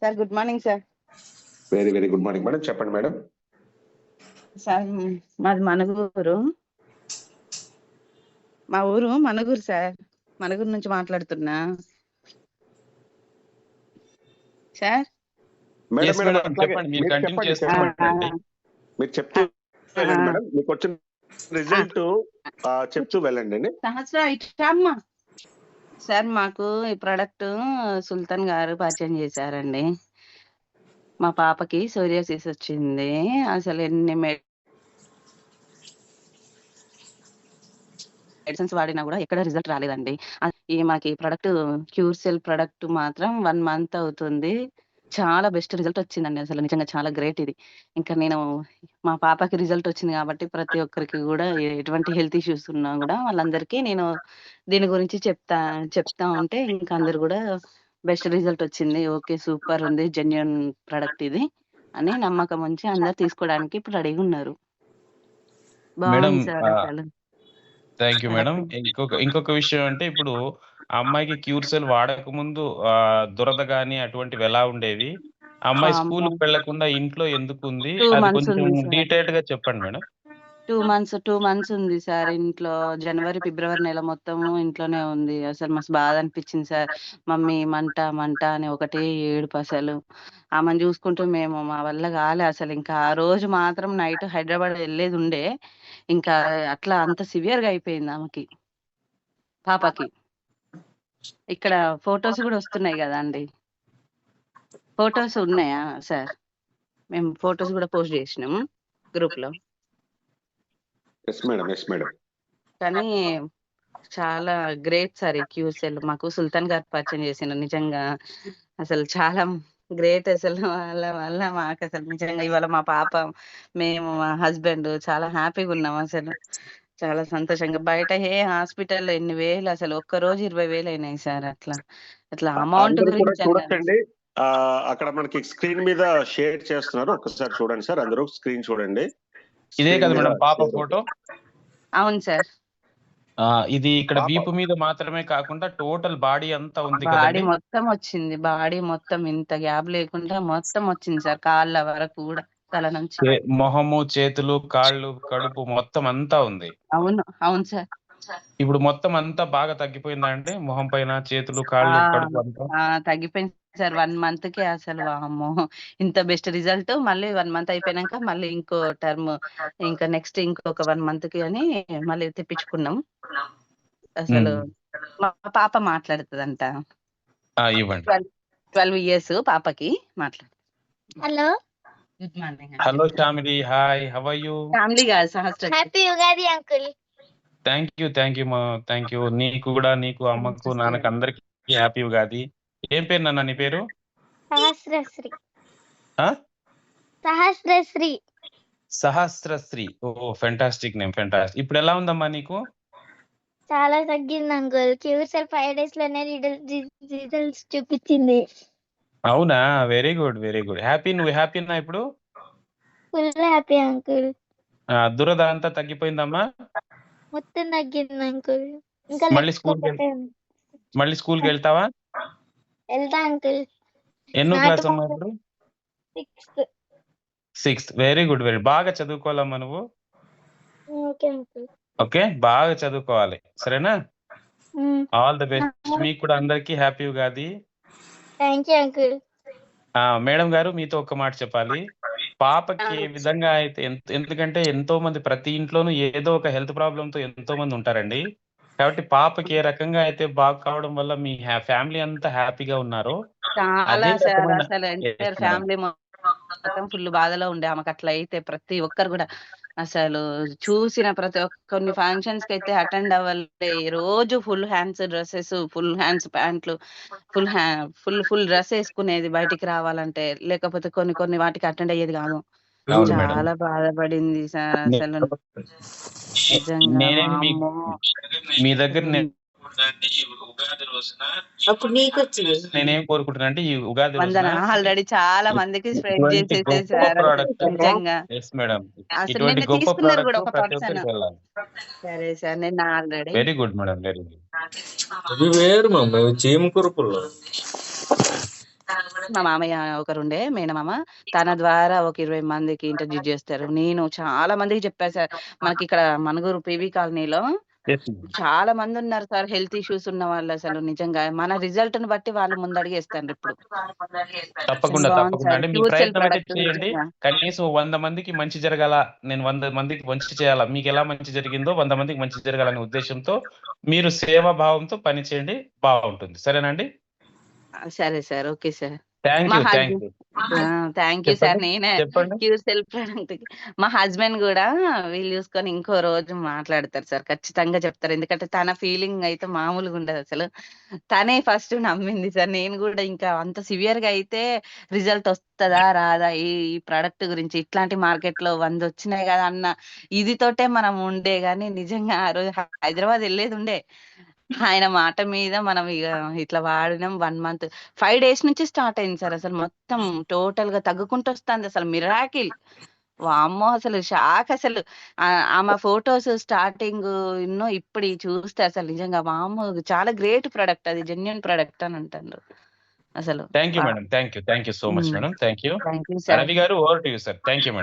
Sir good morning sir. Very very good morning madam. చెప్పండి madam. Sir మాది మనుగూరు. మా ఊరు మనుగూరు సార్. మనుగూరు నుంచి మాట్లాడుతున్నా సార్. మేడం మేడం చెప్పండి, మీరు కంటిన్యూ చేస్తామండి. మీరు చెప్తూ వెళ్ళండి మేడం. మీకు వచ్చిన రిజల్ట్ చెప్తూ వెళ్ళండి. సహస్ర ఇట్టమ్మా సార్, మాకు ఈ ప్రోడక్ట్ సుల్తాన్ గారు పరిచయం చేశారండి. మా పాపకి సోరియాసిస్ వచ్చింది. అసలు ఎన్ని మెడిసిన్స్ వాడినా కూడా ఎక్కడ రిజల్ట్ రాలేదండి. మాకు ఈ ప్రోడక్ట్ క్యూర్ సెల్ ప్రోడక్ట్ మాత్రం 1 month అవుతుంది. చాలా బెస్ట్ రిజల్ట్ వచ్చిందండి. అసలు నిజంగా చాలా గ్రేట్ ఇది. ఇంకా నేను మా పాపకి రిజల్ట్ వచ్చింది కాబట్టి ప్రతి ఒక్కరికి కూడా ఎటువంటి హెల్త్ ఇష్యూస్ ఉన్నా కూడా వాళ్ళందరికీ నేను దీని గురించి చెప్తా ఉంటే ఇంకా అందరు కూడా బెస్ట్ రిజల్ట్ వచ్చింది, ఓకే సూపర్ ఉంది, జెన్యూన్ ప్రోడక్ట్ ఇది అని నమ్మకం ఉంచి అందరు తీసుకోవడానికి ఇప్పుడు రెడీగా ఉన్నారు. బాగుంది సార్ అసలు. Thank you madam. ఇంకొక విషయం అంటే ఇప్పుడు ఆ అమ్మాయికి క్యూర్ సెల్ వాడక ముందు దురద గాని అటువంటివి ఎలా ఉండేవి? ఆ అమ్మాయి స్కూల్ కి వెళ్లకుండా ఇంట్లో ఎందుకు ఉంది? 2 అది months కొంచెం ఉంది సార్. డీటెయిల్డ్ గా చెప్పండి మేడం. 2 months ఉంది సార్ ఇంట్లో. జనవరి ఫిబ్రవరి నెల మొత్తము ఇంట్లోనే ఉంది. అసలు మస్తు బాధ అనిపించింది సార్. మమ్మీ మంట మంట అని ఒకటే ఏడుపు. అసలు ఆమెను చూసుకుంటూ మేము మా వల్ల కాలే అసలు. ఇంకా ఆ రోజు మాత్రం నైట్ హైదరాబాద్ వెళ్ళేది ఉండే. ఇంకా అట్లా అంత సివియర్ గా అయిపోయింది ఆమెకి, పాపకి. ఇక్కడ ఫొటోస్ కూడా వస్తున్నాయి కదా అండి. ఫొటోస్ ఉన్నాయా సార్? మేము ఫొటోస్ కూడా పోస్ట్ చేసినాము గ్రూప్ లో. కానీ చాలా గ్రేట్ సార్ ఈ క్యూర్ సెల్. మాకు సుల్తాన్ గారు పరిచయం చేసిండు. నిజంగా అసలు చాలా గ్రేట్. అసలు వాళ్ళ వల్ల మాకు అసలు నిజంగా ఇవాళ మా పాప, మేము, మా హస్బెండ్ చాలా హ్యాపీగా ఉన్నాం. అసలు చాలా సంతోషంగా. బయట ఏ హాస్పిటల్లో ఎన్ని వేలు, అసలు ఒక్కరోజు 20,000 అయినాయి సార్. అట్లా అమౌంట్ గురించి చూడండి. అక్కడ మనకి స్క్రీన్ మీద షేర్ చేస్తున్నారు, ఒకసారి చూడండి సార్. అందరూ స్క్రీన్ చూడండి. ఇదే కదా మేడం పాప ఫోటో? అవును సార్. ఇది ఇక్కడ వీపు మీద మాత్రమే కాకుండా టోటల్ బాడీ అంతా ఉంది కదా? బాడీ మొత్తం వచ్చింది. బాడీ మొత్తం ఇంత గ్యాప్ లేకుండా మొత్తం వచ్చింది సార్. కాళ్ళ వరకు కూడా, తల నుంచి. మొహము, చేతులు, కాళ్ళు, కడుపు మొత్తం అంతా ఉంది. అవును అవును సార్. ఇప్పుడు మొత్తం అంతా బాగా తగ్గిపోయిందా అండి? మొహం పైన, చేతులు, కాళ్ళు, కడుపు అంతా తగ్గిపోయింది సార్ 1 month కే. అసలు వామ్మో ఇంత బెస్ట్ రిజల్ట్. మళ్ళీ 1 month అయిపోయినాక మళ్ళీ ఇంకో టర్మ్, ఇంకా నెక్స్ట్ ఇంకొక 1 month కి అని మళ్ళీ తెప్పించుకున్నాం. అసలు మా పాప మాట్లాడుతుందంట. ఇవ్వండి. 12 years పాపకి. మాట్లాడు. Hello good morning. Hello Shamili, hi, how are you? Family కాదు, Sahasra. Happy Ugadi uncle. Thank you మా, థ్యాంక్ యూ. నీకు కూడా, నీకు, అమ్మకు, నాన్నకు అందరికి హ్యాపీ ఉగాది. ఏం పేరు నాన్న నీ పేరు? సహస్రశ్రీ. సహస్రశ్రీ. సహస్రశ్రీ. Oh fantastic name, fantastic. ఇప్పుడు ఎలా ఉందమ్మా నీకు? చాలా తగ్గింది అంకుల్. క్యూర్ సెల్ 5 days లోనే రిజల్ట్స్ చూపించింది. అవునా? Very good very good. Happy. నువ్వు హ్యాపీనా ఇప్పుడు? Full happy uncle. దురద అంతా తగ్గిపోయిందమ్మా? మొత్తం తగ్గింది అంకుల్. ఇంకా మళ్ళీ స్కూల్కి వెళ్తావా? వెళ్తా అంకుల్. ఎన్నో క్లాస్ అమ్మా ఇప్పుడు? 6th. Very good very. బాగా చదువుకోవాలమ్మా నువ్వు. Okay uncle. ఓకే, బాగా చదువుకోవాలి, సరేనా? All the best. మీకు కూడా అందరికి happy Ugadi. Thank you uncle. Madam గారు మీతో ఒక మాట చెప్పాలి. పాపకి ఏ విధంగా అయితే, ఎందుకంటే ఎంతో మంది ప్రతి ఇంట్లోనూ ఏదో ఒక హెల్త్ ప్రాబ్లమ్ తో ఎంతో మంది ఉంటారండి. కాబట్టి పాపకి ఏ రకంగా అయితే బాగా కావడం వల్ల మీ ఫ్యామిలీ అంతా హ్యాపీగా ఉన్నారో, చాలా సార్. అసలు ఎంటైర్ ఫ్యామిలీ మొత్తం ఫుల్ బాధలో ఉండే ఆమెకు. అట్లా అయితే ప్రతి ఒక్కరు కూడా అసలు చూసిన ప్రతి ఒక్క, కొన్ని ఫంక్షన్స్ కి అయితే అటెండ్ అవ్వలే. రోజు full hands dresses, full hands ప్యాంట్లు, ఫుల్ డ్రెస్ వేసుకునేది బయటికి రావాలంటే. లేకపోతే కొన్ని వాటికి అటెండ్ అయ్యేది కాదు. చాలా బాధపడింది సార్ అసలు. నిజంగా మీ దగ్గర నేనేం కోరుకుంటున్నా అంటే, ఈ ఉగాది ఆల్రెడీ చాలా మందికి స్ప్రెడ్ చేసేసారు. నిజంగా అసలు నిన్న తీసుకున్నారు కూడా ఒక పర్సన్. సరే సార్, నిన్న already. Very good madam, very good. ఇది వేరు మమ్మీ, చీమ కురుపుల్లో. మా మామయ్య ఒకరుండే మేనమామ. తన ద్వారా ఒక 20 మందికి ఇంట్రడ్యూస్ చేస్తారు. నేను చాలా మందికి చెప్పా సార్. మనకిక్కడ మనుగురు పీవీ కాలనీలో Yes. చాలా మందున్నారు సార్ హెల్త్ ఇష్యూస్ ఉన్న వాళ్ళసలు నిజంగా. మన రిజల్ట్‌ని బట్టి వాళ్ళు ముందడుగేస్తాండ్రిప్పుడు. తప్పకుండా బావుంది తప్పకుండా సార్. అండి. మీ ప్యూర్ సెల్ ప్రయత్నం అయితే ప్రొడక్ట్ చేయండి. నిజంగా. కనీసం 100 మందికి మంచి జరగాల, నేను 100 మందికి మంచి చేయాలా, మీకెలా మంచి జరిగిందో 100 మందికి మంచి జరగాలనే ఉద్దేశ్యంతో మీరు సేవా భావంతో పని చేయండి. బావుంటుంది. సరేనండి? సరే సార్. Okay sir. థాంక్ మా you. Thank husband you. Thank you sir. చెప్పండి. నేనే చెప్పండి. ప్యూర్ సెల్ ప్రొడక్ట్‌కి మా హస్బెండ్ గూడా వీలు చూసుకొని ఇంకో రోజు మాట్లాడతారు సార్. ఖచ్చితంగా చెప్తారు. ఎందుకంటే తన ఫీలింగ్ అయితే మామూలుగుండదసలు. తనే ఫస్ట్ నమ్మింది సార్. నేను గూడా ఇంకా అంత సివియర్‌గా అయితే రిజల్ట్ వస్తదా? రాదా? ఈ ప్రొడక్ట్ గురించి ఇట్లాంటి మార్కెట్‌లో 100 వచ్చినాయి గదా! అన్న ఇదితోటే మనం ఉండే గానీ నిజంగా ఆ రోజు హైదరాబాద్ ఎళ్ళేదుండే. ఆయన మాట మీద మనం ఇట్లా వాడినాం 1 మంత్. 5 డేస్ నుంచి స్టార్ట్ అయింది సార్. అసలు మొత్తం టోటల్‌గా తగ్గుకుంటొస్తాంది అసలు మిరాకిల్. వామ్మో! అసలు షాక్ అసలు. ఆమె ఫోటోస్ స్టార్టింగు ఇప్పటియి చూస్తే అసలు నిజంగా వామ్మో! చాలా గ్రేట్ ప్రొడక్ట్ అది. జెన్యూన్ ప్రొడక్ట్ అని అంటాండ్రు. అసలు. Thank you madam. Thank you. Thank you so much hmm. Madam. Thank you. Thank you sir. Ravi గారు over to you sir. Thank you madam.